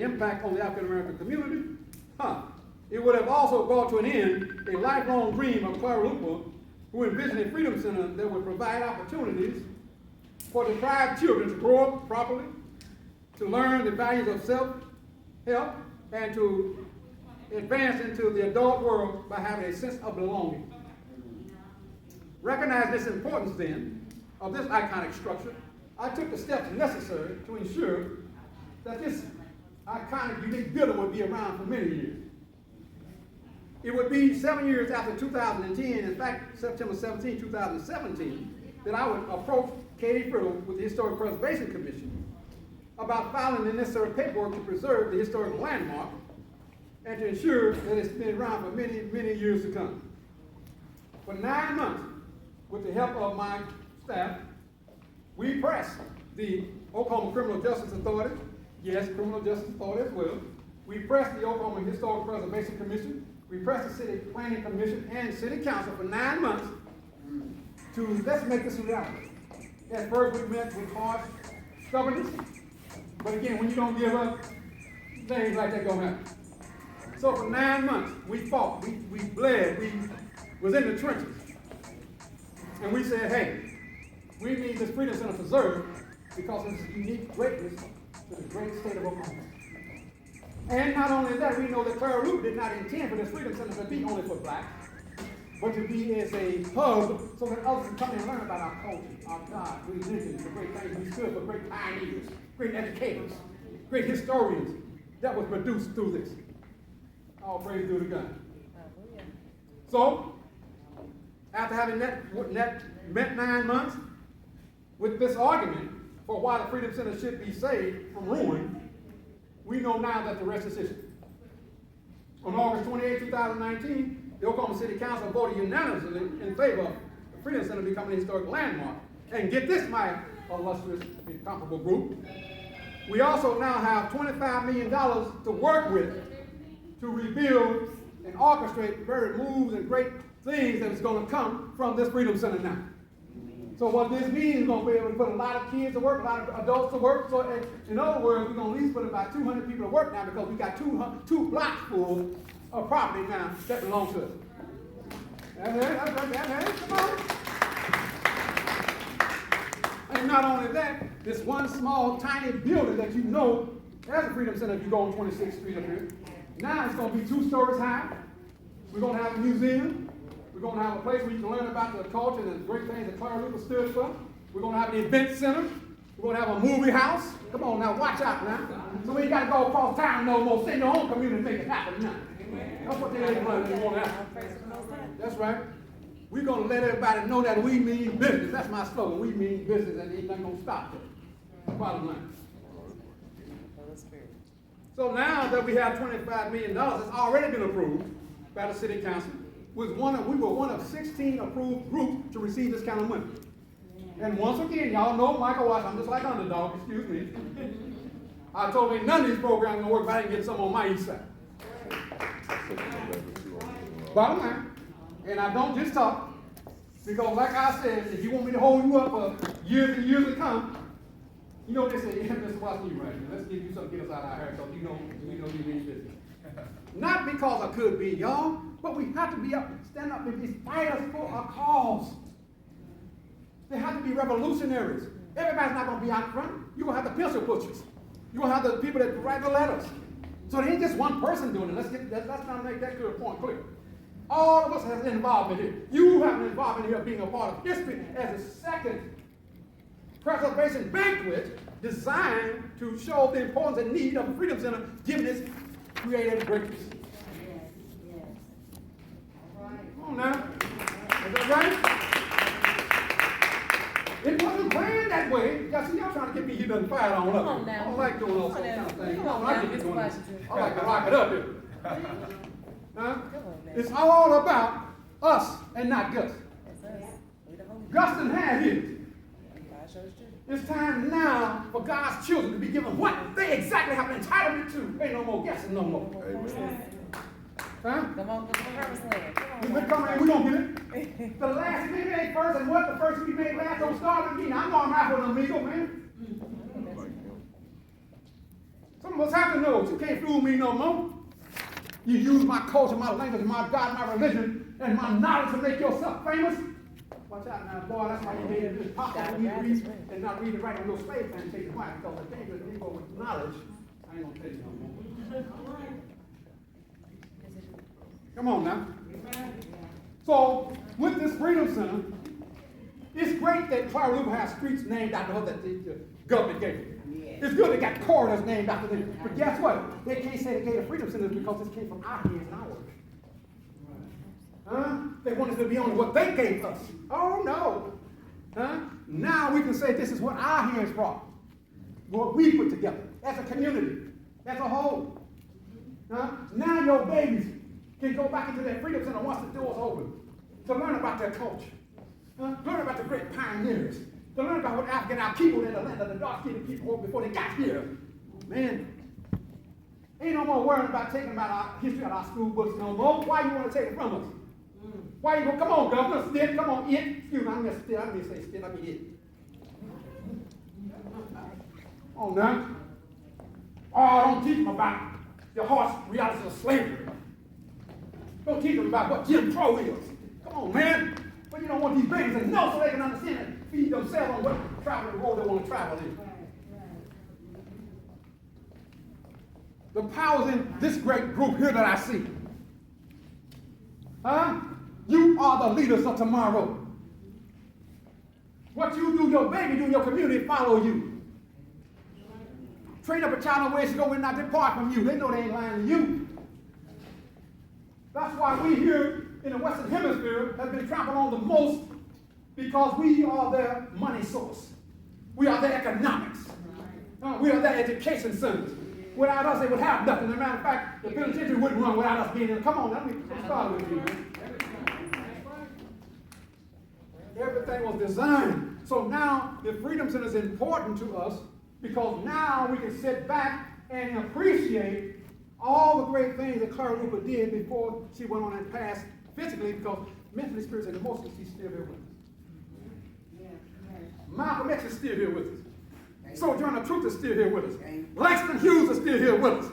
impact on the African American community, it would have also brought to an end a lifelong dream of Clara Luper, who envisioned a freedom center that would provide opportunities for deprived children to grow up properly, to learn the values of self-help, and to advance into the adult world by having a sense of belonging. Recognize this importance then of this iconic structure, I took the steps necessary to ensure that this iconic, unique building would be around for many years. It would be 7 years after 2010, in fact, September 17, 2017, that I would approach Katie Friddle with the Historic Preservation Commission about filing the necessary paperwork to preserve the historic landmark and to ensure that it's been around for many, many years to come. For 9 months, with the help of my staff, we pressed the Oklahoma Criminal Justice Authority, yes, Criminal Justice Authority as well. We pressed the Oklahoma Historic Preservation Commission. We pressed the City Planning Commission and City Council for 9 months to let's make this a reality. At first we met with harsh stubbornness, but again, when you don't give up, things like that gonna happen. So for 9 months, we fought, we bled, we was in the trenches. And we said, hey, we need this Freedom Center preserved because of its unique greatness to the great state of Oklahoma. And not only that, we know that Clara Luper did not intend for this Freedom Center to be only for blacks, but to be as a hub so that others can come and learn about our culture, our God, religion, the great things we stood for, great pioneers, great educators, great historians that was produced through this. All praise due to God. So, after having met 9 months with this argument for why the Freedom Center should be saved from ruin, we know now that the rest is history. On August 28, 2019, the Oklahoma City Council voted unanimously in favor of the Freedom Center becoming a historic landmark. And get this, my illustrious, incomparable group, we also now have $25 million to work with to rebuild and orchestrate very moves and great things that is going to come from this Freedom Center now. So what this means is going to be able to put a lot of kids to work, a lot of adults to work. So in other words, we're going to at least put about 200 people to work now because we got two blocks full of property now that belongs to us. Come on. And not only that, this one small, tiny building that you know as a Freedom Center if you go on 26th Street up here, now it's going to be 2 stories high. We're going to have a museum. We're going to have a place where you can learn about the culture and the great things that Clara Luper stood for. We're going to have an event center. We're going to have a movie house. Come on now, watch out now. So we ain't got to go across town no more. Send your own community and make it happen now. That's what they want to happen. That's right. We're going to let everybody know that we mean business. That's my slogan. We mean business, and ain't nothing going to stop it. Bottom line. So now that we have $25 million, it's already been approved by the City Council. We were one of 16 approved groups to receive this kind of money. And once again, y'all know Michael Watts, I'm just like underdog, excuse me. I told him none of these programs are going to work if I didn't get some on my east side. Bottom line, and I don't just talk, because like I said, if you want me to hold you up for years and years to come, you know what they say, let's watch you right here. Let's give you something to get us out of our hair, because you know you mean business. Not because I could be, y'all, but we have to be up, stand up and be fighters for our cause. They have to be revolutionaries. Everybody's not going to be out front. You're going to have the pencil pushers. You're going to have the people that write the letters. So there ain't just one person doing it. Let's not make that clear point clear. All of us have an involvement here. You have an involvement here being a part of history as a second preservation banquet designed to show the importance and need of the Freedom Center given its creative greatness. Yes. All right. Come on now. Is that right? It wasn't planned that way. Y'all see, y'all trying to get me here done fired on up. Come on now. I don't like doing those kind of things. Come on I now, like Mr. doing it. Washington. I like to rock it up here. Huh? Come on, man. It's all about us and not Gus. That's us. We the holy. Guston had his. God shows you. It's time now for God's children to be given what they exactly have an entitlement to. Ain't no more guessing no more. Huh? Come on, go to the promised land. Come We're on. coming in, we're going to get it. The last we made first, and what the first we made last don't start with me. Now, I'm going to rap with an amigo, man. So Some of us have to know. You can't fool me no more. You use my culture, my language, my God, my religion, and my knowledge to make yourself famous. Watch out now, boy. That's why you made it impossible for you to read and not read and write on your slave plantation. Why? Because the dangerous people with knowledge, I ain't going to tell you no more. Come on now. So, with this Freedom Center, it's great that Claraloopa has streets named after her that the government gave it. It's good they got corridors named after them. But guess what? They can't say they gave the Freedom Center because this came from our hands and our work. Huh? They want us to be on what they gave us. Oh, no. Huh? Now we can say this is what our hands brought. What we put together as a community, as a whole. Huh? Now your babies can go back into that Freedom Center once the doors open to learn about their culture. Learn about the great pioneers. To learn about what African our people in the land of the dark-skinned people were before they got here. Man, ain't no more worrying about taking about our history out of our school books no more. Why you want to take it from us? Why you go? Come on, Governor, Stitt, come on, it. Excuse me, I didn't say Stitt, I mean it. Oh, now. Oh, don't teach them about the harsh realities of slavery. Don't teach them about what Jim Crow is. Come on, man. But you don't want these babies to know so they can understand and feed themselves on what traveling road they want to travel in. The powers in this great group here that I see. Huh? You are the leaders of tomorrow. What you do, your baby do, your community follow you. Train up a child in ways to go and not depart from you. They know they ain't lying to you. That's why we here in the Western Hemisphere have been trampled on the most, because we are their money source. We are their economics. We are their education centers. Without us, they would have nothing. As a matter of fact, the penitentiary wouldn't run without us being in. Come on, let me start with you. Everything was designed. So now the Freedom Center is important to us because now we can sit back and appreciate all the great things that Claraloopa did before she went on and passed physically, because mentally, spiritually, and emotionally, she's still here with us. Malcolm X is still here with us. Sojourner Truth is still here with us. Langston Hughes is still here with us.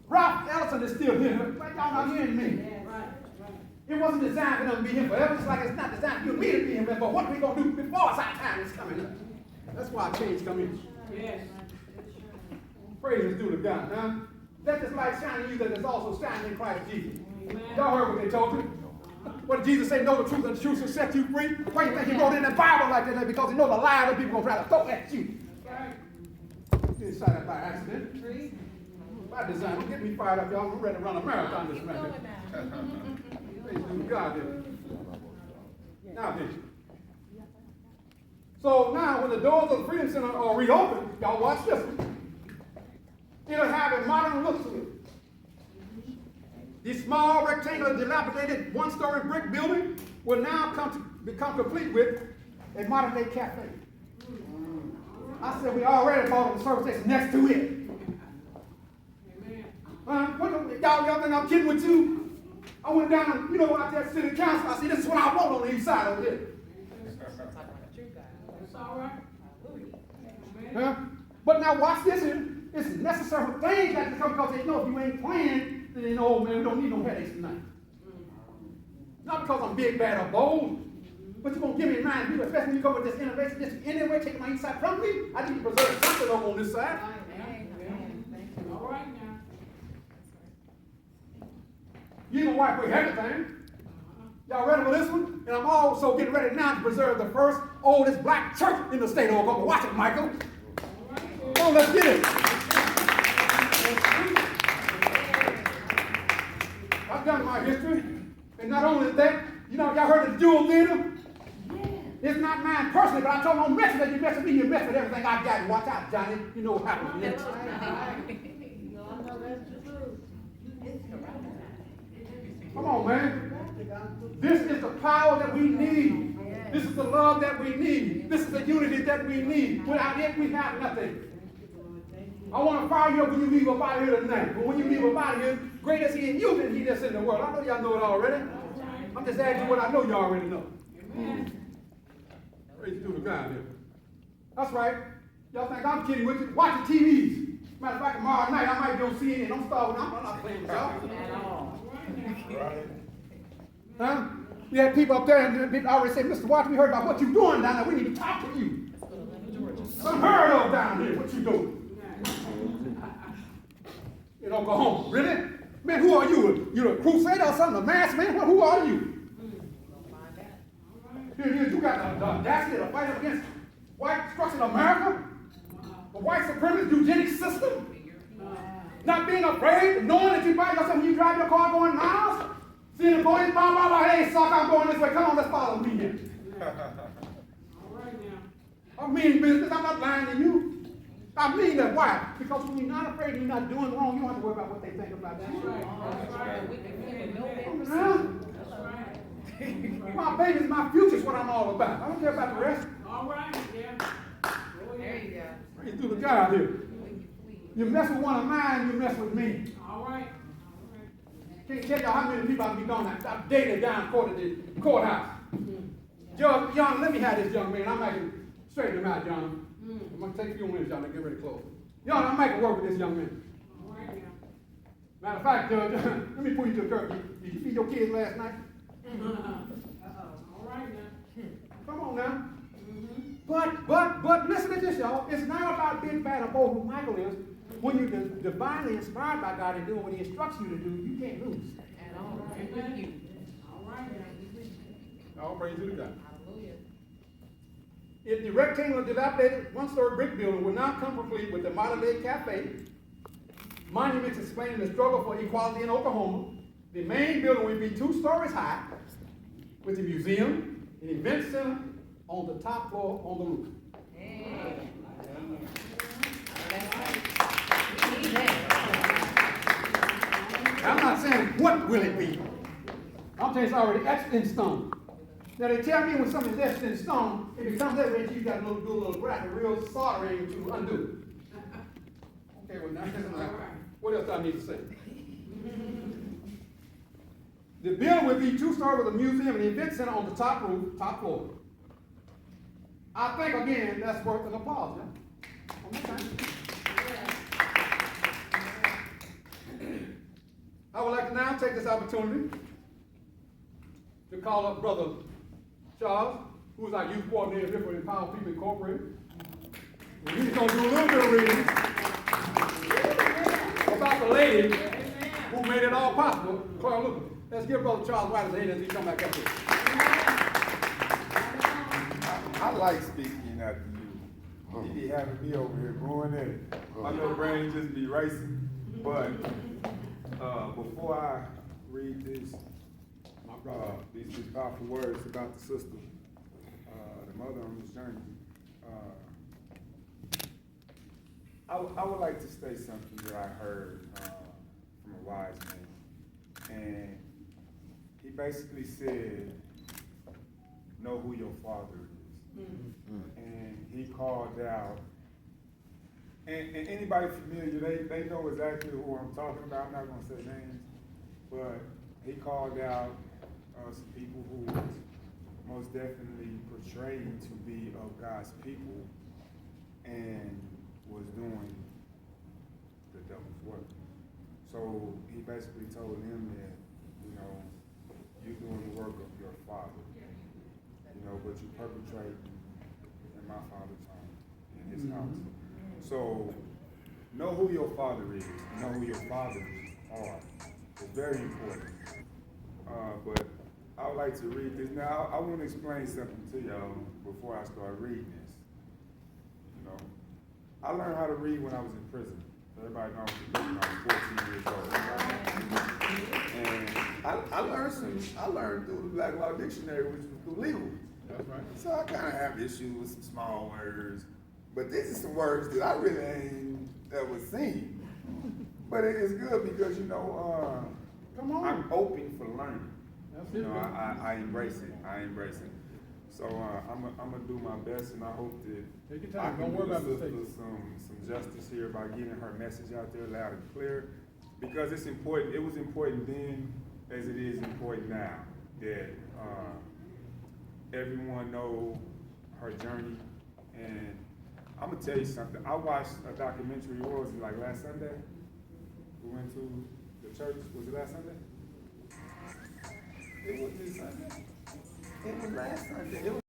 Ralph Ellison is still here. But y'all not hearing me. It wasn't designed for them to be here forever, just like it's not designed for you and me to be here. But what are we going to do before our time is coming up? That's why change comes in. Yes. Praise is due to God. Huh? Let this light shine in you that is also shining in Christ Jesus. Y'all heard what they told you. What did Jesus say? Know the truth, and the truth will set you free. Why do you think he wrote in the Bible like that? Because he knows the lie that people are going to try to throw at you. You didn't sign up by accident. By design. Don't get me fired up, y'all. I'm ready to run a marathon this minute. Praise be to God here. Now then. So now when the doors of the Freedom Center are reopened, y'all watch this one. It'll have a modern look to it. This small, rectangular, dilapidated, one-story brick building will now become complete with a modern-day cafe. I said we already bought the service station next to it. Y'all think I'm kidding with you? I went down, out there at city council. I said, this is what I want on the east side over here. That's all right. But now watch this here. It's necessary for things that to come, because they know if you ain't playing, then they know, oh man, we don't need no headaches tonight. Not because I'm big, bad, or bold, but you're going to give me a mind, especially when you come with this innovation, this anyway, taking my east side from me. I need to preserve something over on this side. All right now. You don't wipe away everything. Y'all ready for this one? And I'm also getting ready now to preserve the first oldest black church in the state of Oklahoma. Watch it, Michael. Come on, let's get it. I've done my history. And not only that, y'all heard of the Jewel Theater? It's not mine personally, but I told them, don't mess with it. You mess with me, you mess with everything I got. Watch out, Johnny. You know what happens next. Come on, man. This is the power that we need. This is the love that we need. This is the unity that we need. Without it, we have nothing. I want to fire you up when you leave up out of here tonight. But when you leave up out of here, greater is he in you than he that's in the world. I know y'all know it already. I'm just adding what I know you already know. Praise be to God here. That's right. Y'all think I'm kidding with you? Watch the TVs. Matter of fact, tomorrow night I might be on CNN. Don't start with I'm not playing with y'all. Right. Huh? We had people up there and they already said, Mr. Watts, we heard about what you're doing down there. We need to talk to you. Unheard of down here. What you doing? In Oklahoma. Really? Man, who are you? You a crusader or something? A masked man? Who are you? Here, you got the audacity to fight against white structured America? The white supremacist eugenics system? Not being afraid, knowing that you by yourself when you drive your car going miles? Seeing the police, blah, blah, blah, hey, suck, I'm going this way. Come on, let's follow me here. All right now. I mean business, I'm not lying to you. I mean that. Why? Because when you're not afraid and you're not doing wrong, you don't have to worry about what they think about that. My baby's my future is what I'm all about. I don't care about the rest. All right, yeah. There you go. You do the job here. You mess with one of mine, you mess with me. All right. Can't tell y'all how many people I've been gone. I've dated down court at the courthouse. Judge, John, let me have this young man. I'm making straighten him out, John. I'm gonna take a few minutes, y'all, to get ready to close. Y'all, I'm making work with this young man. All right now. Matter of fact, Judge, let me pull you to the curb. Did you feed your kids last night? All right now. Come on now. But listen to this, y'all. It's not about being bad or bold who Michael is. When you're divinely inspired by God and doing what he instructs you to do, you can't lose. And all right with you. All right now. All praise to the God. Hallelujah. If the rectangular dilapidated one-story brick building would not come complete with the modern-day cafe, monuments explaining the struggle for equality in Oklahoma, the main building would be 2 stories high, with a museum, an event center on the top floor on the roof. Hey. I'm not saying what will it be. I'm saying it's already etched in stone. Now they tell me when something's etched in stone, it becomes that way, you got to do a little graphic, real soldering to undo it. Okay, well now, what else do I need to say? The building would be 2-story with a museum and event center on the top roof, top floor. I think again that's worth an applause. Yeah? One more time. I would like to now take this opportunity to call up Brother Charles, who is our youth coordinator here for Empower People Incorporated. And he's going to do a little bit of reading about the lady who made it all possible, Clara Lucas. Let's give Brother Charles White his hand as he come back up here. I like speaking after you. You be having me over here going in it. My little brain just be racing. But before I read these powerful words about the sister, the mother on this journey, I would like to say something that I heard from a wise man. And he basically said, know who your father is. And he called out, and anybody familiar, they know exactly who I'm talking about. I'm not going to say names, but he called out some people who was most definitely portrayed to be of God's people and was doing the devil's work. So he basically told him that, you're doing the work of your father, but you perpetrate in my father's home, in his house. So know who your father is, know who your fathers are. It's very important. But I would like to read this. Now, I want to explain something to y'all before I start reading this. I learned how to read when I was in prison. Everybody knows when I was 14 years old. And I learned through the Black Law Dictionary, which was through legal. That's right. So I kind of have issues with some small words. But these are some words that I really ain't ever seen. But it is good because, Come on. I'm open for learning. That's it, man. I embrace it. So I'm gonna do my best, and I hope that Take your I time. can Don't worry do about the sister mistakes. some justice here by getting her message out there loud and clear, because it's important. It was important then, as it is important now, that everyone know her journey, and I'm gonna tell you something. I watched a documentary, what was it, like last Sunday? We went to the church, was it last Sunday? It was this Sunday. It was last Sunday. It was